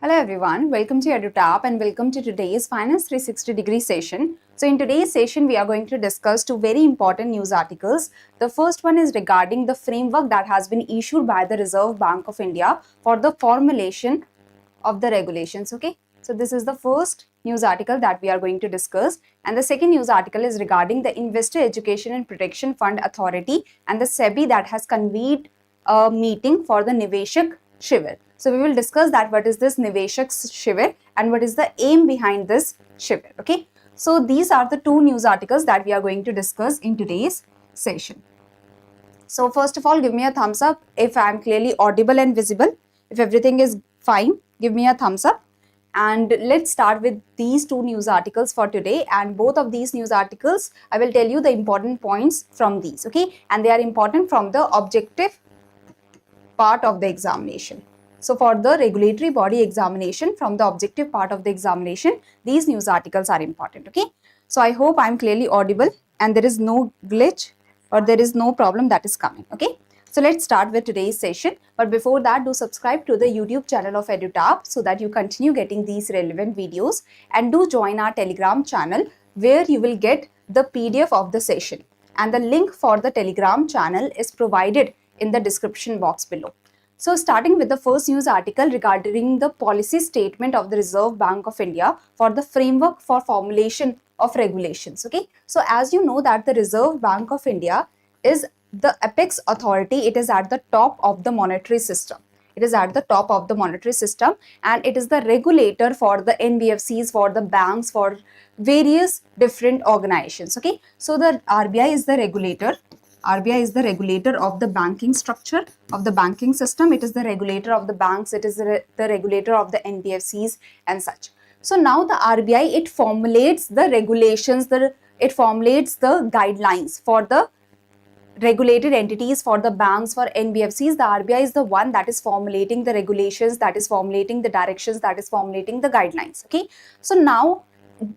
Hello everyone, welcome to EduTap and welcome to today's Finance 360-degree session. So in today's session, we are going to discuss two very important news articles. The first one is regarding the framework that has been issued by the Reserve Bank of India for the formulation of the regulations. Okay, so this is the first news article that we are going to discuss, and the second news article is regarding the Investor Education and Protection Fund Authority and the SEBI that has convened a meeting for the Niveshak Shivir. So we will discuss that what is this Niveshak Shivir and what is the aim behind this Shivir. Okay, so these are the two news articles that we are going to discuss in today's session. So first of all, give me a thumbs up if I am clearly audible and visible. If everything is fine, give me a thumbs up. And let's start with these two news articles for today, and both of these news articles I will tell you the important points from these, okay, and they are important from the objective part of the examination. So for the regulatory body examination, from the objective part of the examination, these news articles are important, okay. So I hope I am clearly audible and there is no glitch or there is no problem that is coming, okay. So let's start with today's session. But before that, do subscribe to the YouTube channel of EduTap so that you continue getting these relevant videos, and do join our Telegram channel where you will get the PDF of the session. And the link for the Telegram channel is provided in the description box below. So starting with the first news article regarding the policy statement of the Reserve Bank of India for the framework for formulation of regulations. Okay, so as you know that the Reserve Bank of India is the apex authority. It is at the top of the monetary system. It is at the top of the monetary system, and it is the regulator for the NBFCs, for the banks, for various different organizations. Okay, so the RBI is the regulator. RBI is the regulator of the banking structure, of the banking system. It is the regulator of the banks. It is the regulator of the NBFCs and such. So now the RBI, it formulates the regulations, it formulates the guidelines for the regulated entities, for the banks, for NBFCs. The RBI is the one that is formulating the regulations, that is formulating the directions, that is formulating the guidelines. Okay, so now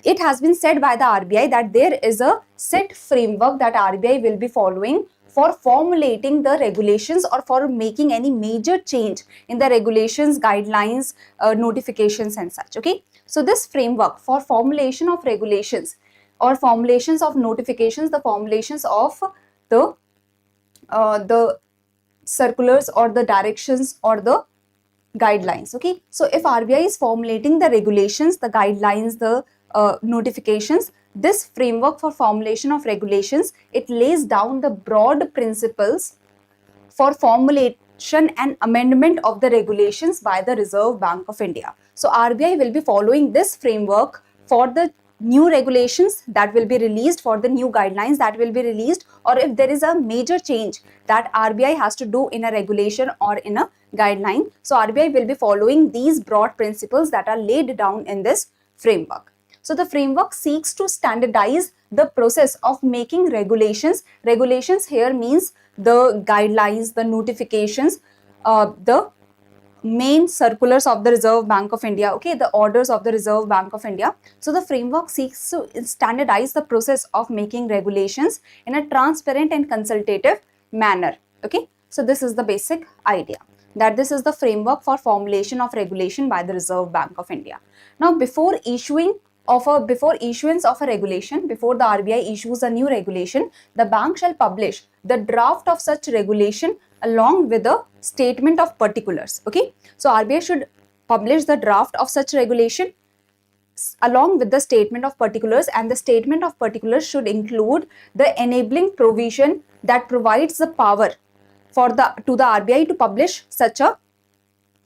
it has been said by the RBI that there is a set framework that RBI will be following for formulating the regulations or for making any major change in the regulations, guidelines, notifications and such. Okay, so this framework for formulation of regulations or formulations of notifications, the formulations of the circulars or the directions or the guidelines. Okay, so if RBI is formulating the regulations, the guidelines, the notifications, this framework for formulation of regulations, it lays down the broad principles for formulation and amendment of the regulations by the Reserve Bank of India. So RBI will be following this framework for the new regulations that will be released, for the new guidelines that will be released, or if there is a major change that RBI has to do in a regulation or in a guideline. So RBI will be following these broad principles that are laid down in this framework. So the framework seeks to standardize the process of making regulations. Regulations here means the guidelines, the notifications, the main circulars of the Reserve Bank of India, okay, the orders of the Reserve Bank of India. So the framework seeks to standardize the process of making regulations in a transparent and consultative manner. Okay, so this is the basic idea, that this is the framework for formulation of regulation by the Reserve Bank of India. Now before issuance of a regulation, before the RBI issues a new regulation, the bank shall publish the draft of such regulation along with the statement of particulars. Okay, so RBI should publish the draft of such regulation along with the statement of particulars, and the statement of particulars should include the enabling provision that provides the power for to the RBI to publish such a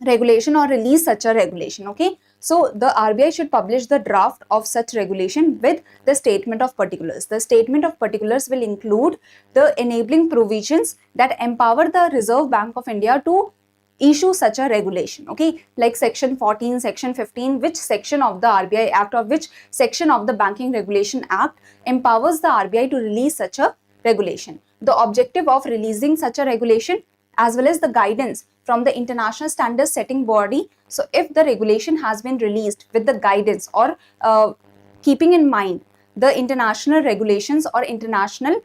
regulation or release such a regulation. Okay, so the RBI should publish the draft of such regulation with the statement of particulars. The statement of particulars will include the enabling provisions that empower the Reserve Bank of India to issue such a regulation. Okay, like section 14, section 15, which section of the RBI Act or which section of the Banking Regulation Act empowers the RBI to release such a regulation. The objective of releasing such a regulation as well as the guidance from the international standards setting body. So if the regulation has been released with the guidance or keeping in mind the international regulations or international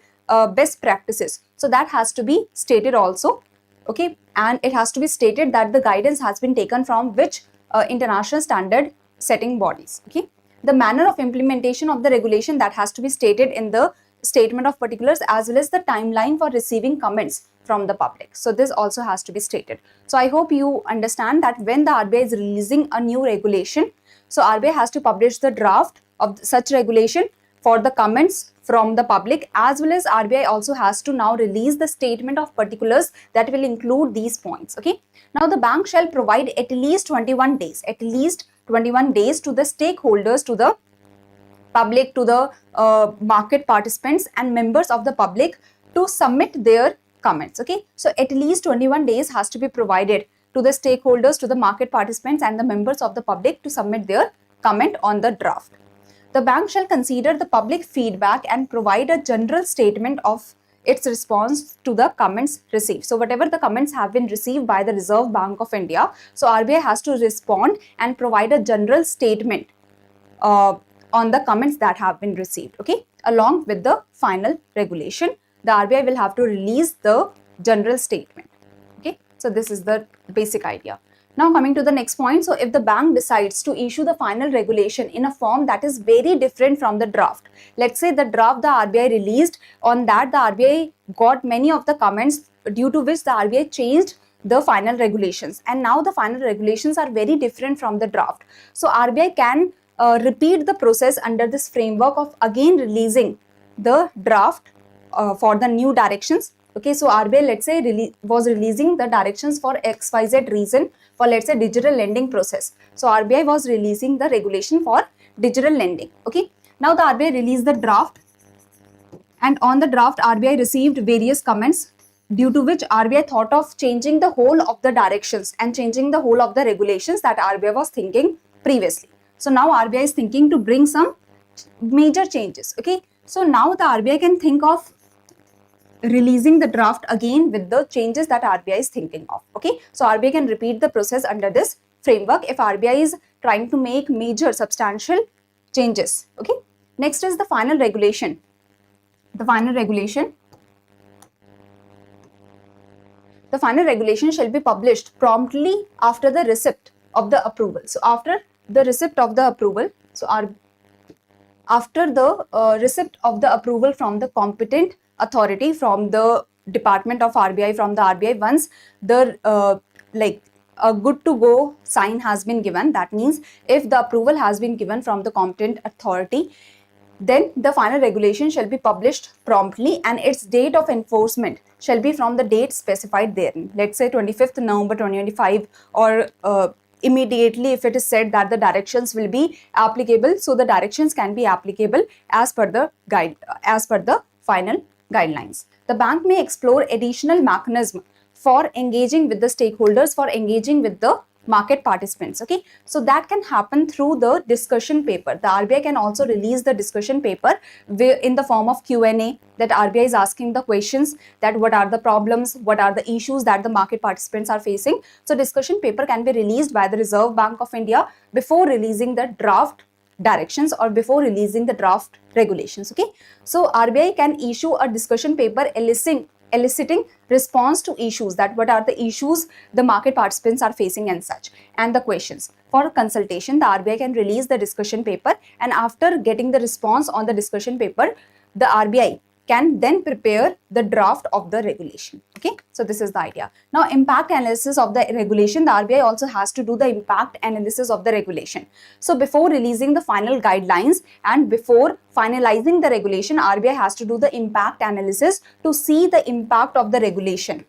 best practices, so that has to be stated also. Okay, and it has to be stated that the guidance has been taken from which international standard setting bodies. Okay, the manner of implementation of the regulation that has to be stated in the statement of particulars, as well as the timeline for receiving comments from the public. So this also has to be stated. So I hope you understand that when the RBI is releasing a new regulation, so RBI has to publish the draft of such regulation for the comments from the public, as well as RBI also has to now release the statement of particulars that will include these points. Okay, now the bank shall provide at least 21 days to the stakeholders, to the public, to the market participants and members of the public to submit their comments. Okay, so at least 21 days has to be provided to the stakeholders, to the market participants and the members of the public to submit their comment on the draft. The bank shall consider the public feedback and provide a general statement of its response to the comments received. So whatever the comments have been received by the Reserve Bank of India, so RBI has to respond and provide a general statement on the comments that have been received. Okay, along with the final regulation, the RBI will have to release the general statement. Okay, so this is the basic idea. Now coming to the next point, so if the bank decides to issue the final regulation in a form that is very different from the draft, let's say the draft the RBI released, on that the RBI got many of the comments, due to which the RBI changed the final regulations, and now the final regulations are very different from the draft. So RBI can repeat the process under this framework of again releasing the draft for the new directions. Okay, so RBI, let's say, was releasing the directions for XYZ reason, for let's say digital lending process. So RBI was releasing the regulation for digital lending. Okay, now the RBI released the draft, and on the draft RBI received various comments, due to which RBI thought of changing the whole of the directions and changing the whole of the regulations that RBI was thinking previously. So now RBI is thinking to bring some major changes. Okay, so now the RBI can think of releasing the draft again with the changes that RBI is thinking of. Okay, so RBI can repeat the process under this framework if RBI is trying to make major substantial changes. Okay, next is the final regulation. The final regulation shall be published promptly after the receipt of the approval. So after the receipt of the approval, after the receipt of the approval from the competent authority, from the department of RBI, from the RBI, once the a good to go sign has been given, that means if the approval has been given from the competent authority, then the final regulation shall be published promptly and its date of enforcement shall be from the date specified therein. Let's say 25th November 2025, or immediately if it is said that the directions will be applicable, so the directions can be applicable as per the final guidelines. The bank may explore additional mechanism for engaging with the stakeholders, for engaging with the market participants. Okay, so that can happen through the discussion paper. The RBI can also release the discussion paper in the form of Q&A, that RBI is asking the questions that what are the problems, what are the issues that the market participants are facing. So discussion paper can be released by the Reserve Bank of India before releasing the draft directions or before releasing the draft regulations. Okay, so RBI can issue a discussion paper eliciting response to issues, that what are the issues the market participants are facing and such, and the questions. For consultation, the RBI can release the discussion paper, and after getting the response on the discussion paper, the RBI can then prepare the draft of the regulation. Okay, so this is the idea. Now, impact analysis of the regulation, the RBI also has to do the impact analysis of the regulation. So before releasing the final guidelines and before finalizing the regulation, RBI has to do the impact analysis to see the impact of the regulation,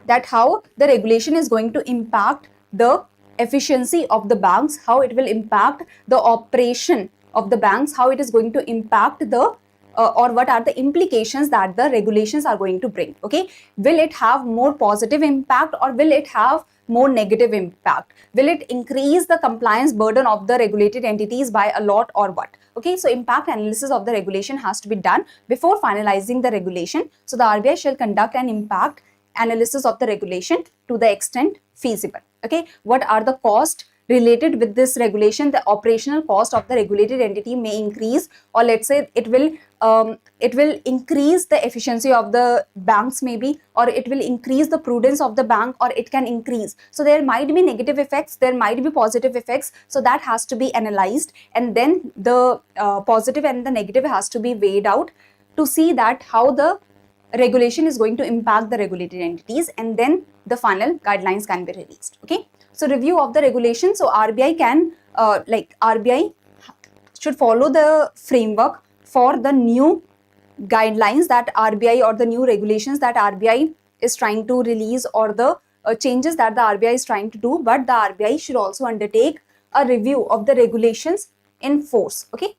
that how the regulation is going to impact the efficiency of the banks, how it will impact the operation of the banks, how it is going to impact the or what are the implications that the regulations are going to bring. Okay, will it have more positive impact or will it have more negative impact? Will it increase the compliance burden of the regulated entities by a lot or what? Okay, so impact analysis of the regulation has to be done before finalizing the regulation. So the RBI shall conduct an impact analysis of the regulation to the extent feasible. Okay, what are the cost related with this regulation, the operational cost of the regulated entity may increase, or let's say it will increase the efficiency of the banks maybe, or it will increase the prudence of the bank, or it can increase. So there might be negative effects, there might be positive effects, so that has to be analyzed, and then the positive and the negative has to be weighed out to see that how the regulation is going to impact the regulated entities, and then the final guidelines can be released. Okay, so review of the regulation. So RBI can RBI should follow the framework for the new guidelines that RBI, or the new regulations that RBI is trying to release, or the changes that the RBI is trying to do, but the RBI should also undertake a review of the regulations in force. Okay,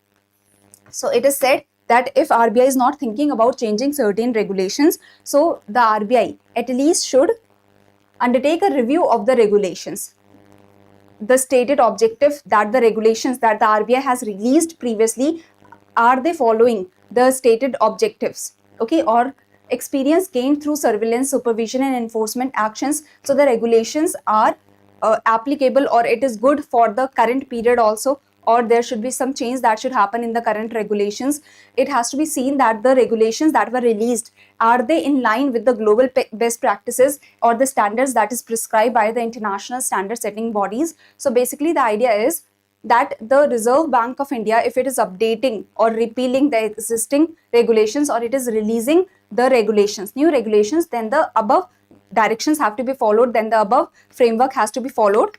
so it is said that if RBI is not thinking about changing certain regulations, so the RBI at least should undertake a review of the regulations. The stated objective that the regulations that the RBI has released previously, are they following the stated objectives? Okay, or experience gained through surveillance, supervision and enforcement actions, so the regulations are applicable, or it is good for the current period also, or there should be some change that should happen in the current regulations. It has to be seen that the regulations that were released, are they in line with the global best practices or the standards that is prescribed by the international standard setting bodies. So basically the idea is that the Reserve Bank of India, if it is updating or repealing the existing regulations, or it is releasing the regulations, new regulations, then the above directions have to be followed, then the above framework has to be followed,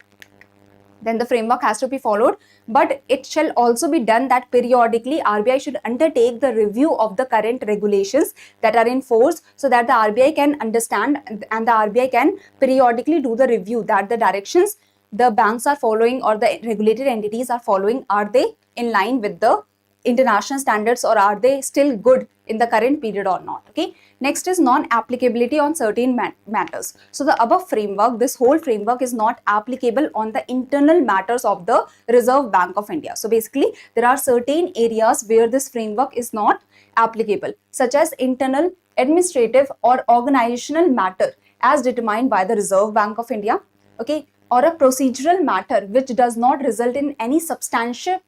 but it shall also be done that periodically RBI should undertake the review of the current regulations that are in force, so that the RBI can understand and the RBI can periodically do the review that the directions the banks are following or the regulated entities are following, are they in line with the international standards, or are they still good in the current period or not? Okay, next is non-applicability on certain matters. So the above framework, this whole framework is not applicable on the internal matters of the Reserve Bank of India. So basically there are certain areas where this framework is not applicable, such as internal, administrative or organizational matter as determined by the Reserve Bank of India. Okay, or a procedural matter which does not result in any substantiative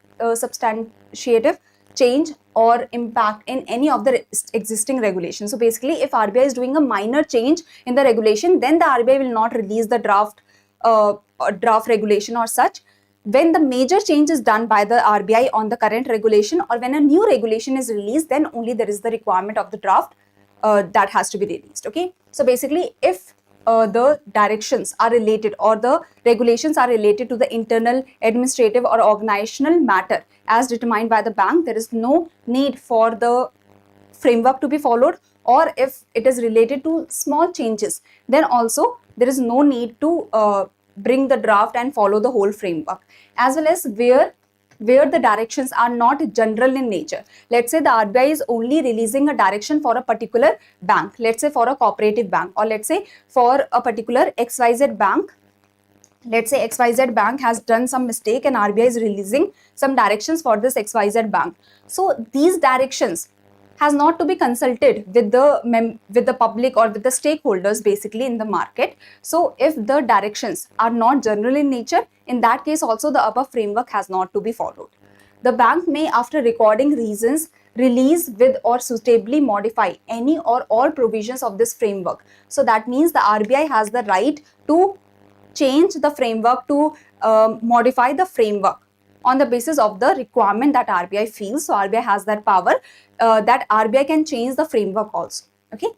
change or impact in any of the existing regulations. So basically if RBI is doing a minor change in the regulation, then the RBI will not release the draft regulation or such. When the major change is done by the RBI on the current regulation, or when a new regulation is released, then only there is the requirement of the draft that has to be released. Okay, so basically if the directions are related or the regulations are related to the internal, administrative or organizational matter as determined by the bank, there is no need for the framework to be followed. Or if it is related to small changes, then also there is no need to bring the draft and follow the whole framework. As well as where the directions are not general in nature. Let's say the RBI is only releasing a direction for a particular bank, let's say for a cooperative bank, or let's say for a particular XYZ bank. Let's say XYZ bank has done some mistake and RBI is releasing some directions for this XYZ bank. So these directions has not to be consulted with the public or with the stakeholders basically in the market. So if the directions are not general in nature, in that case also the above framework has not to be followed. The bank may, after recording reasons, release with or suitably modify any or all provisions of this framework. So that means the RBI has the right to change the framework, to modify the framework on the basis of the requirement that RBI feels. So RBI has that power that RBI can change the framework also. Okay.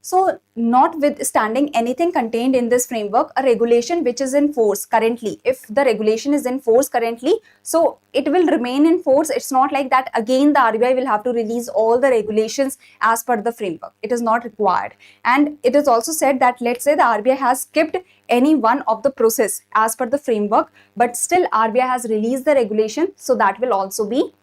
So notwithstanding anything contained in this framework, a regulation which is in force currently, if the regulation is in force currently, so it will remain in force. It's not like that again the RBI will have to release all the regulations as per the framework. It is not required. And it is also said that let's say the RBI has skipped any one of the process as per the framework, but still RBI has released the regulation, so that will also be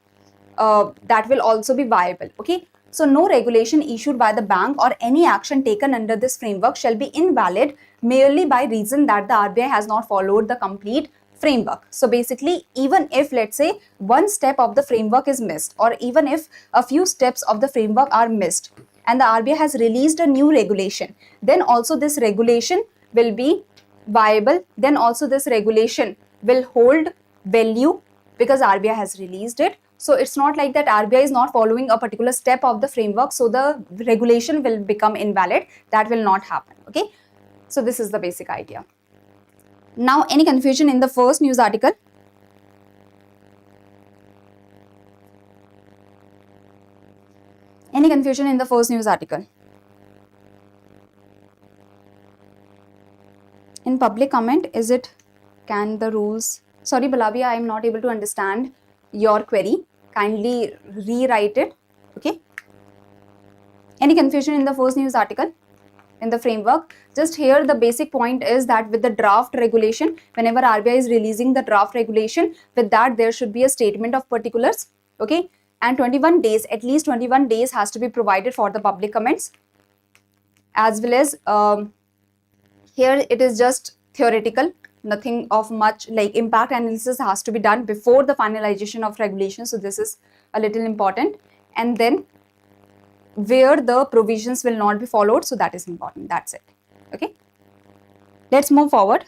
viable. Okay. So no regulation issued by the bank or any action taken under this framework shall be invalid merely by reason that the RBI has not followed the complete framework. So basically, even if let's say one step of the framework is missed, or even if a few steps of the framework are missed and the RBI has released a new regulation, then also this regulation will be viable. Then also this regulation will hold value because RBI has released it. So it's not like that RBI is not following a particular step of the framework, so the regulation will become invalid. That will not happen. Okay. So this is the basic idea. Now, any confusion in the first news article? Any confusion in the first news article? In public comment, is it, can the rules, sorry Balabi, I am not able to understand your query. Kindly rewrite it. Okay. Any confusion in the first news article? In the framework, just here the basic point is that with the draft regulation, whenever RBI is releasing the draft regulation, with that there should be a statement of particulars. Okay. And 21 days, at least 21 days has to be provided for the public comments, as well as here it is just theoretical, nothing of much, like impact analysis has to be done before the finalization of regulation. So this is a little important. And then where the provisions will not be followed, so that is important. That's it. Okay. Let's move forward.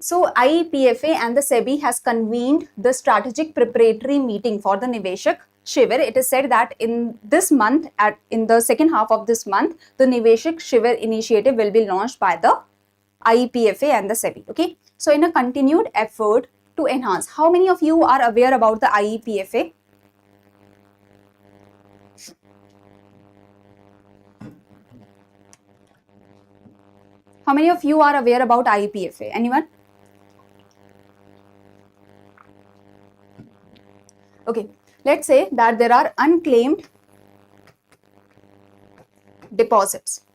So IEPFA and the SEBI has convened the strategic preparatory meeting for the Niveshak Shivir. It is said that in this month, in the second half of this month, the Niveshak Shivir initiative will be launched by the IEPFA and the SEBI. Okay. So in a continued effort to enhance, how many of you are aware about the IEPFA? How many of you are aware about IEPFA? Anyone? Okay, let's say that there are unclaimed deposits.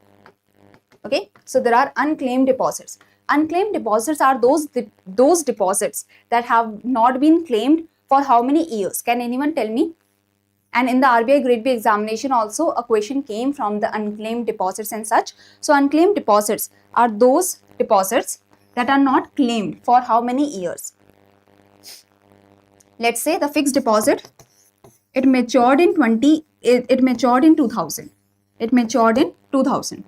Okay, so there are unclaimed deposits. Unclaimed deposits are those deposits that have not been claimed for how many years? Can anyone tell me? And in the RBI Grade B examination also a question came from the unclaimed deposits and such. So unclaimed deposits are those deposits that are not claimed for how many years? Let's say the fixed deposit, it matured in 2000. It matured in 2000.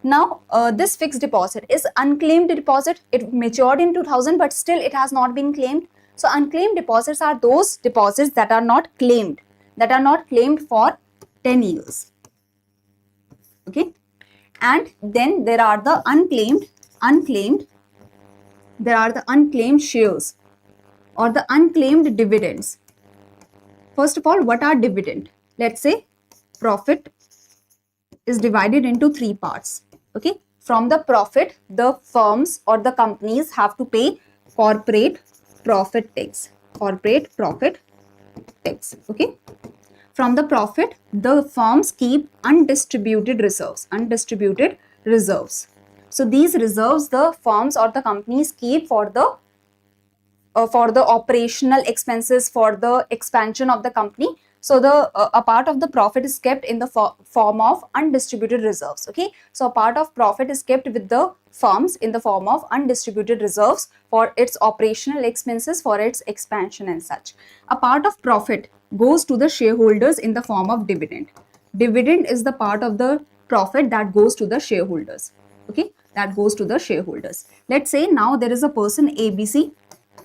Now this fixed deposit is unclaimed deposit. It matured in 2000, but still it has not been claimed. So unclaimed deposits are those deposits that are not claimed, for 10 years. Okay. And then there are the unclaimed shares or the unclaimed dividends. First of all, what are dividend? Let's say profit is divided into three parts. Okay. From the profit, the firms or the companies have to pay corporate profit tax. Okay. From the profit, the firms keep undistributed reserves. So these reserves the firms or the companies keep for the operational expenses, for the expansion of the company. So the a part of the profit is kept in the form of undistributed reserves. Okay, so a part of profit is kept with the firms in the form of undistributed reserves for its operational expenses, for its expansion and such. A part of profit goes to the shareholders in the form of dividend. Dividend is the part of the profit that goes to the shareholders. Okay, that goes to the shareholders. Let's say now there is a person ABC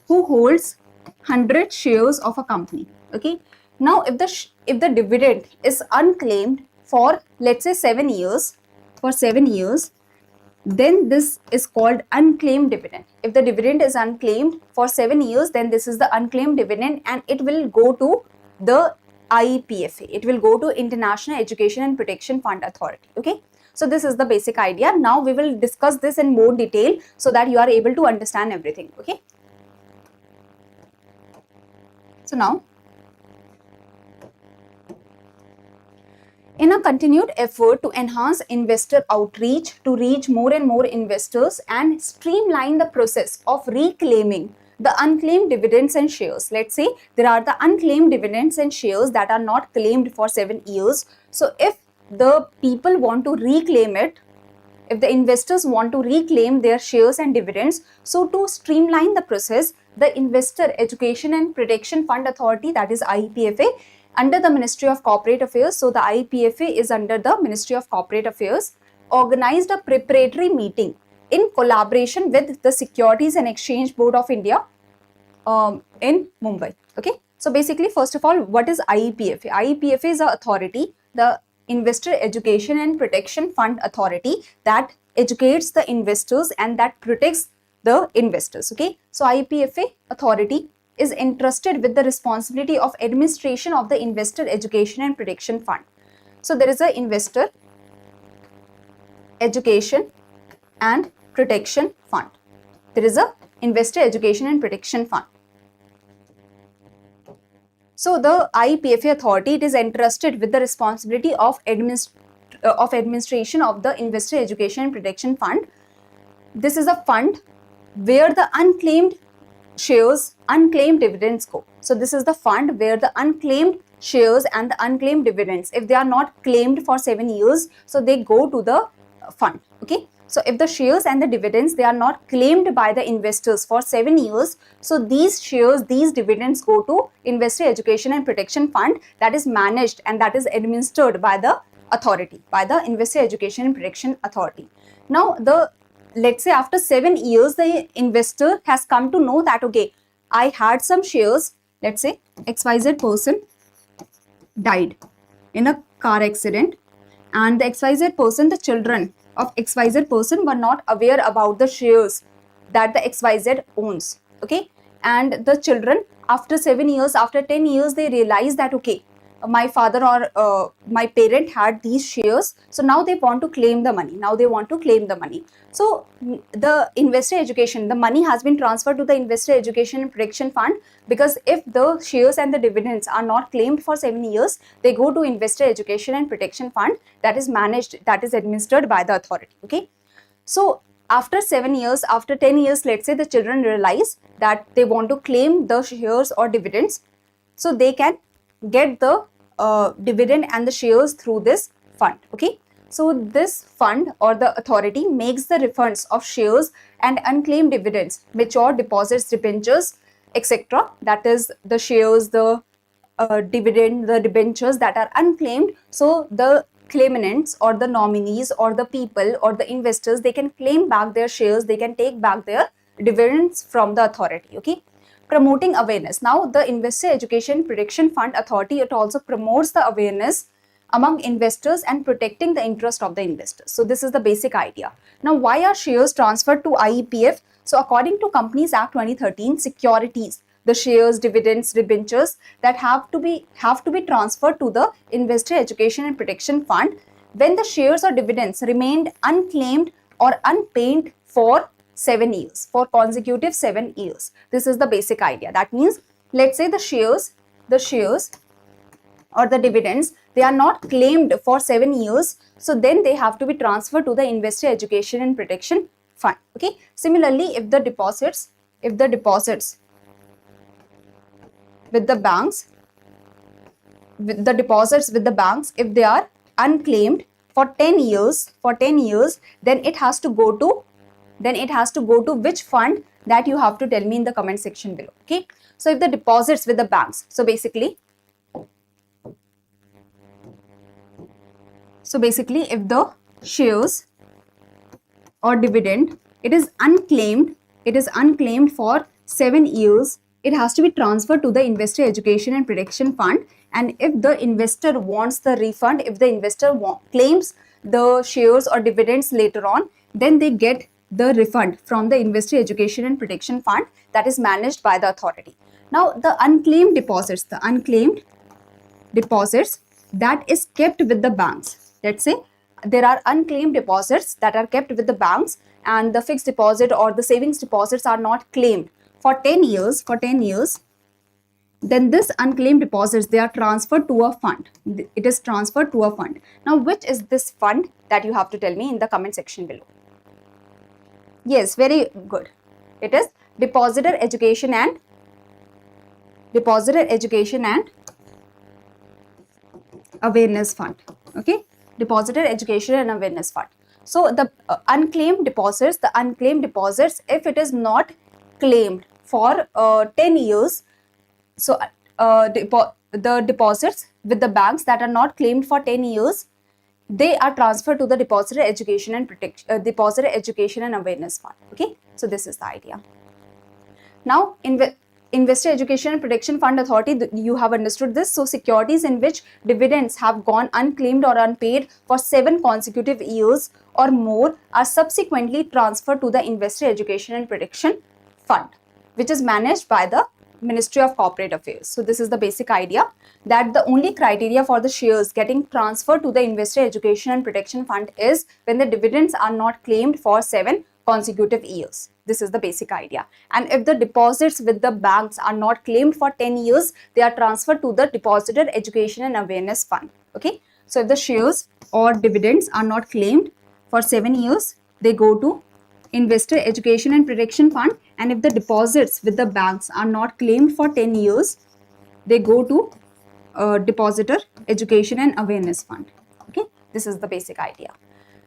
who holds 100 shares of a company. Okay, now if the dividend is unclaimed for, let's say, 7 years, then this is called unclaimed dividend. If the dividend is unclaimed for 7 years, then this is the unclaimed dividend, and it will go to the IEPFA. It will go to International Education and Protection Fund Authority. Okay, so this is the basic idea. Now we will discuss this in more detail so that you are able to understand everything. Okay, so now, in a continued effort to enhance investor outreach, to reach more and more investors and streamline the process of reclaiming the unclaimed dividends and shares. Let's say there are the unclaimed dividends and shares that are not claimed for 7 years. So if the people want to reclaim it, if the investors want to reclaim their shares and dividends, so to streamline the process, the Investor Education and Protection Fund Authority, that is IEPFA, under the Ministry of Corporate Affairs, so the IEPFA is under the Ministry of Corporate Affairs, organized a preparatory meeting in collaboration with the Securities and Exchange Board of India in Mumbai. Okay, so basically, first of all, what is IEPFA? IEPFA is the authority, the Investor Education and Protection Fund Authority, that educates the investors and that protects the investors. Okay, so IEPFA authority is entrusted with the responsibility of administration of the Investor Education and Protection Fund. So there is a Investor Education and Protection Fund. There is a Investor Education and Protection Fund. So the IEPFA authority, it is entrusted with the responsibility of administration of the Investor Education and Protection Fund. This is a fund where the unclaimed shares, unclaimed dividends go. So this is the fund where the unclaimed shares and the unclaimed dividends, if they are not claimed for 7 years, so they go to the fund. Okay, so if the shares and the dividends, they are not claimed by the investors for 7 years, so these shares, these dividends go to Investor Education and Protection Fund, that is managed and that is administered by the authority, by the Investor Education and Protection Authority. Now let's say after 7 years, the investor has come to know that, okay, I had some shares, let's say XYZ person died in a car accident, and the XYZ person, the children of XYZ person were not aware about the shares that the XYZ owns. Okay, and the children, after 7 years, after 10 years, they realize that, okay, my father or my parent had these shares, so now they want to claim the money. So the investor education, the money has been transferred to the Investor Education and Protection Fund, because if the shares and the dividends are not claimed for 7 years, they go to Investor Education and Protection Fund, that is managed, that is administered by the authority. Okay, so after 7 years, after 10 years, let's say the children realize that they want to claim the shares or dividends, so they can get the dividend and the shares through this fund. Okay, so this fund or the authority makes the refunds of shares and unclaimed dividends, mature deposits, debentures, etc. That is the shares, the dividend, the debentures that are unclaimed. So the claimants or the nominees or the people or the investors, they can claim back their shares, they can take back their dividends from the authority. Okay, promoting awareness. Now the Investor Education Protection Fund Authority, it also promotes the awareness among investors and protecting the interest of the investors. So this is the basic idea. Now why are shares transferred to IEPF? So according to Companies Act 2013, securities, the shares, dividends, debentures that have to be transferred to the Investor Education and Protection Fund when the shares or dividends remained unclaimed or unpaid for 7 years, for consecutive 7 years. This is the basic idea. That means, let's say the shares or the dividends, they are not claimed for 7 years, so then they have to be transferred to the Investor Education and Protection Fund. Okay, similarly, if the deposits with the banks, if they are unclaimed for 10 years, then it has to go to which fund, that you have to tell me in the comment section below. Okay, so if the deposits with the banks, so basically if the shares or dividend, it is unclaimed for 7 years, it has to be transferred to the Investor Education and Protection Fund. And if the investor wants the refund, if the investor claims the shares or dividends later on, then they get the refund from the Investor Education and Protection Fund, that is managed by the authority. Now the unclaimed deposits, that is kept with the banks. Let's say there are unclaimed deposits that are kept with the banks, and the fixed deposit or the savings deposits are not claimed for 10 years, then this unclaimed deposits, they are transferred to a fund. It is transferred to a fund. Now which is this fund, that you have to tell me in the comment section below. Yes, very good. It is Depositor Education and Awareness Fund. Okay, Depositor Education and Awareness Fund. So the unclaimed deposits, if it is not claimed for 10 years, so the deposits with the banks that are not claimed for 10 years, they are transferred to the Depositor Education and Awareness Fund. Okay, so this is the idea. Now, Investor Education and Protection Fund Authority, you have understood this. So, securities in which dividends have gone unclaimed or unpaid for 7 consecutive years or more are subsequently transferred to the Investor Education and Protection Fund, which is managed by the Ministry of Corporate Affairs. So, this is the basic idea, that the only criteria for the shares getting transferred to the Investor Education and Protection Fund is when the dividends are not claimed for 7 consecutive years. This is the basic idea. And if the deposits with the banks are not claimed for 10 years, they are transferred to the Depositor Education and Awareness Fund. Okay. So, if the shares or dividends are not claimed for 7 years, they go to Investor Education and Protection Fund, and if the deposits with the banks are not claimed for 10 years, they go to Depositor Education and Awareness Fund. Okay, this is the basic idea.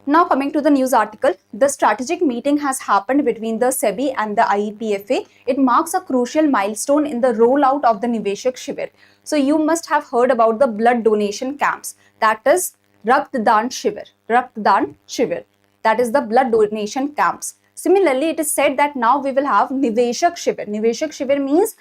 Now coming to the news article, the strategic meeting has happened between the SEBI and the IEPFA. It marks a crucial milestone in the rollout of the Niveshak Shivir. So you must have heard about the blood donation camps, that is Raktdan Shivir. That is the blood donation camps. Similarly, it is said that now we will have Niveshak Shivir. Niveshak Shivir means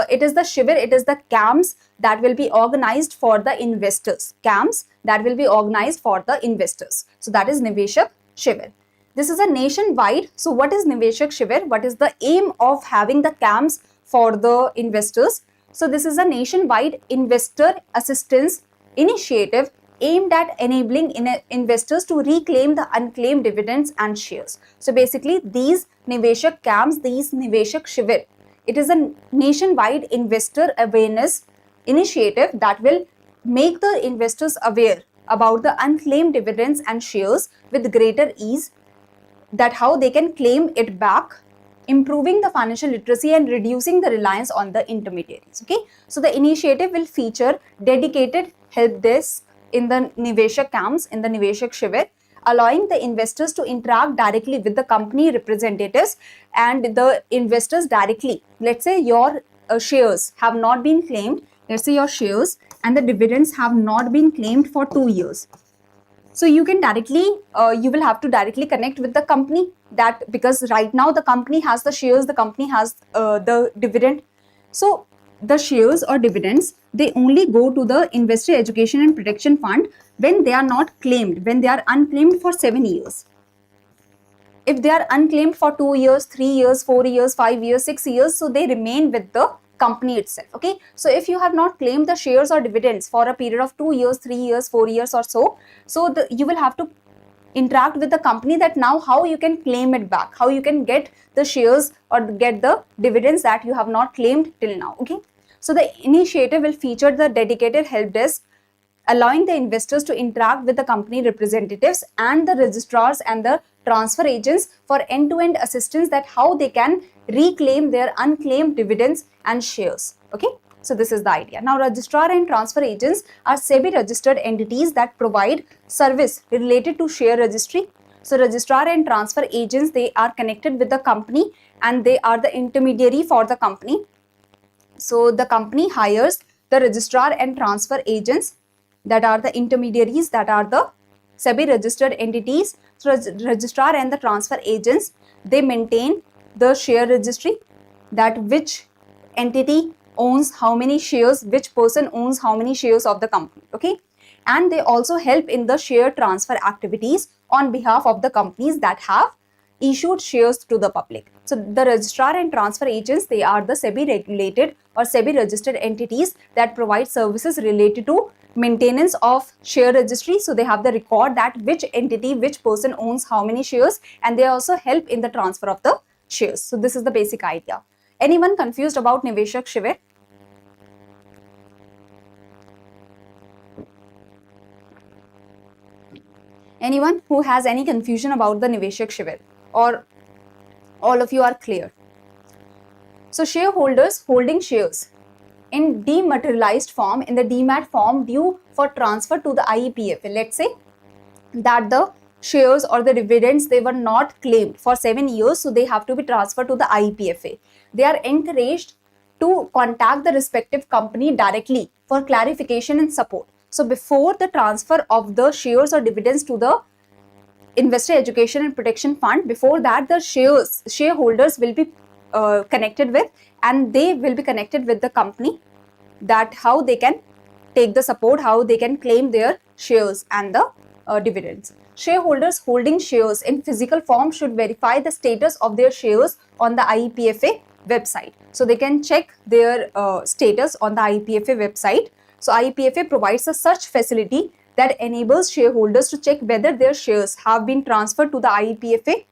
it is the camps that will be organized for the investors. Camps that will be organized for the investors. So that is Niveshak Shivir. This is a nationwide. So what is Niveshak Shivir? What is the aim of having the camps for the investors? So this is a nationwide investor assistance initiative aimed at enabling investors to reclaim the unclaimed dividends and shares. So basically these Niveshak camps, these Niveshak Shivir, it is a nationwide investor awareness initiative that will make the investors aware about the unclaimed dividends and shares with greater ease, that how they can claim it back, improving the financial literacy and reducing the reliance on the intermediaries. Okay, so the initiative will feature dedicated help desk in the Niveshak camps, in the Niveshak Shivir, allowing the investors to interact directly with the company representatives and the investors directly. Let's say your shares have not been claimed, let's say your shares and the dividends have not been claimed for 2 years. So you can directly, you will have to directly connect with the company, that because right now the company has the shares, the company has the dividend. So the shares or dividends, they only go to the Investor Education and Protection Fund when they are not claimed, when they are unclaimed for 7 years. If they are unclaimed for 2 years, 3 years, 4 years, 5 years, 6 years, so they remain with the company itself. Okay, so if you have not claimed the shares or dividends for a period of 2 years, 3 years, 4 years or so, you will have to interact with the company that now how you can claim it back, how you can get the shares or get the dividends that you have not claimed till now. Okay, so the initiative will feature the dedicated help desk, allowing the investors to interact with the company representatives and the registrars and the transfer agents for end-to-end assistance, that how they can reclaim their unclaimed dividends and shares. Okay, so this is the idea. Now, registrar and transfer agents are SEBI registered entities that provide service related to share registry. So registrar and transfer agents, they are connected with the company and they are the intermediary for the company. So the company hires the registrar and transfer agents, that are the intermediaries, that are the SEBI registered entities. So registrar and the transfer agents, they maintain the share registry, that which entity owns how many shares, which person owns how many shares of the company. Okay, and they also help in the share transfer activities on behalf of the companies that have issued shares to the public. So the registrar and transfer agents, they are the SEBI regulated or SEBI registered entities that provide services related to maintenance of share registry. So they have the record that which entity, which person owns how many shares, and they also help in the transfer of the shares. So this is the basic idea. Anyone confused about Niveshak Shivir? Anyone who has any confusion about the Niveshak Shivir, or all of you are clear? So shareholders holding shares in dematerialized form, in the demat form due for transfer to the IEPFA, let's say that the shares or the dividends, they were not claimed for 7 years, so they have to be transferred to the IEPFA. They are encouraged to contact the respective company directly for clarification and support. So before the transfer of the shares or dividends to the Investor Education and Protection Fund, before that the shareholders will be connected with, and they will be connected with the company, that how they can take the support, how they can claim their shares and the dividends. Shareholders holding shares in physical form should verify the status of their shares on the IEPFA website. So they can check their status on the IEPFA website. So IEPFA provides a search facility that enables shareholders to check whether their shares have been transferred to the IEPFA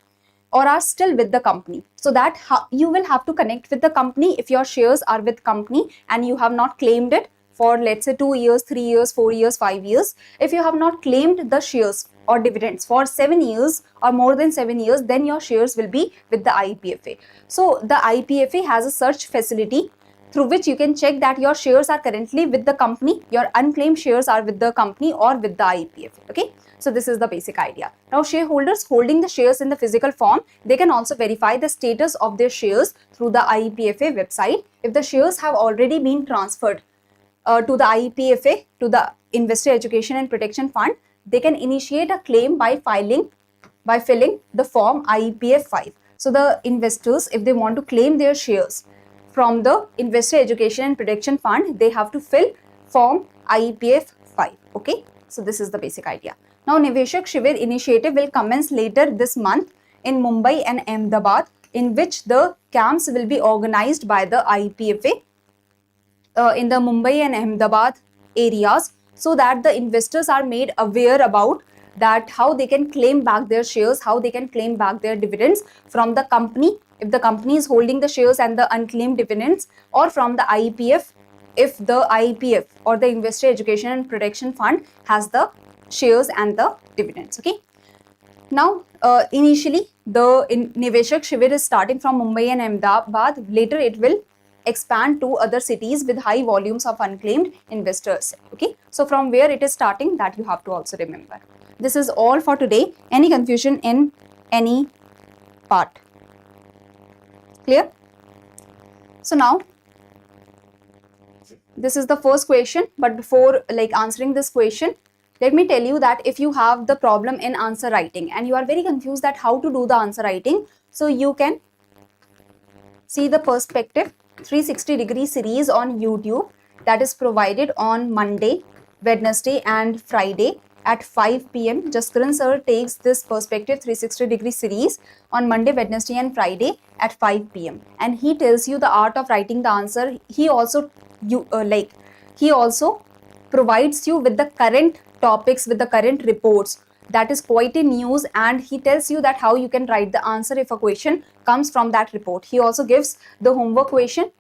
or are still with the company. So that you will have to connect with the company if your shares are with company and you have not claimed it for, let's say, 2 years, 3 years, 4 years, 5 years. If you have not claimed the shares or dividends for 7 years or more than 7 years, then your shares will be with the IEPFA. So the IEPFA has a search facility through which you can check that your shares are currently with the company, your unclaimed shares are with the company or with the IEPFA. Okay, so this is the basic idea. Now shareholders holding the shares in the physical form, they can also verify the status of their shares through the IEPFA website. If the shares have already been transferred to the IEPFA, to the Investor Education and Protection Fund, they can initiate a claim by filling the form IEPF 5. So the investors, if they want to claim their shares from the Investor Education and Protection Fund, they have to fill form IEPF 5. Okay, so this is the basic idea. Now Niveshak Shivir initiative will commence later this month in Mumbai and Ahmedabad, in which the camps will be organized by the IEPFA in the Mumbai and Ahmedabad areas, so that the investors are made aware about that how they can claim back their shares, how they can claim back their dividends from the company, if the company is holding the shares and the unclaimed dividends, or from the IEPF, if the IEPF or the Investor Education and Protection Fund has the shares and the dividends. Okay. Now, initially, the Niveshak Shivir is starting from Mumbai and Ahmedabad. Later, it will expand to other cities with high volumes of unclaimed investors. Okay, so from where it is starting, that you have to also remember. This is all for today. Any confusion in any part? Clear? So now, this is the first question, but before answering this question, let me tell you that if you have the problem in answer writing and you are very confused that how to do the answer writing, so you can see the Perspective 360-degree series on YouTube that is provided on Monday, Wednesday and Friday at 5 p.m. Jaskaran sir takes this Perspective 360-degree series on Monday, Wednesday and Friday at 5 p.m. and he tells you the art of writing the answer. He also provides you with the current topics, with the current reports. That is quite a news, and he tells you that how you can write the answer if a question comes from that report. He also gives the homework question,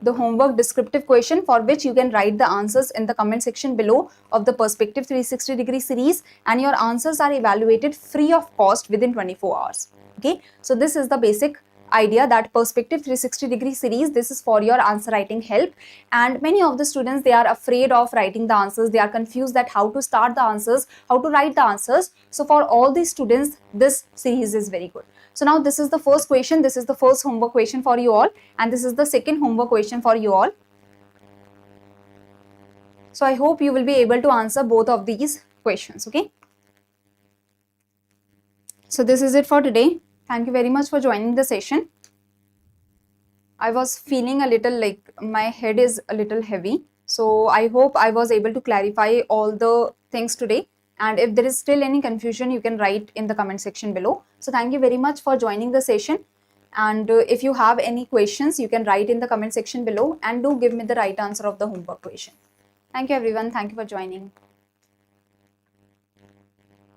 the homework descriptive question, for which you can write the answers in the comment section below of the Perspective 360-degree series, and your answers are evaluated free of cost within 24 hours. Okay, so this is the basic idea, that Perspective 360-degree series, this is for your answer writing help. And many of the students, they are afraid of writing the answers. They are confused that how to start the answers, how to write the answers. So for all these students, this series is very good. So now this is the first question, this is the first homework question for you all, and this is the second homework question for you all. So I hope you will be able to answer both of these questions. Okay, so this is it for today. Thank you very much for joining the session. I was feeling a little my head is a little heavy. So I hope I was able to clarify all the things today. And if there is still any confusion, you can write in the comment section below. So thank you very much for joining the session. And if you have any questions, you can write in the comment section below, and do give me the right answer of the homework question. Thank you everyone. Thank you for joining.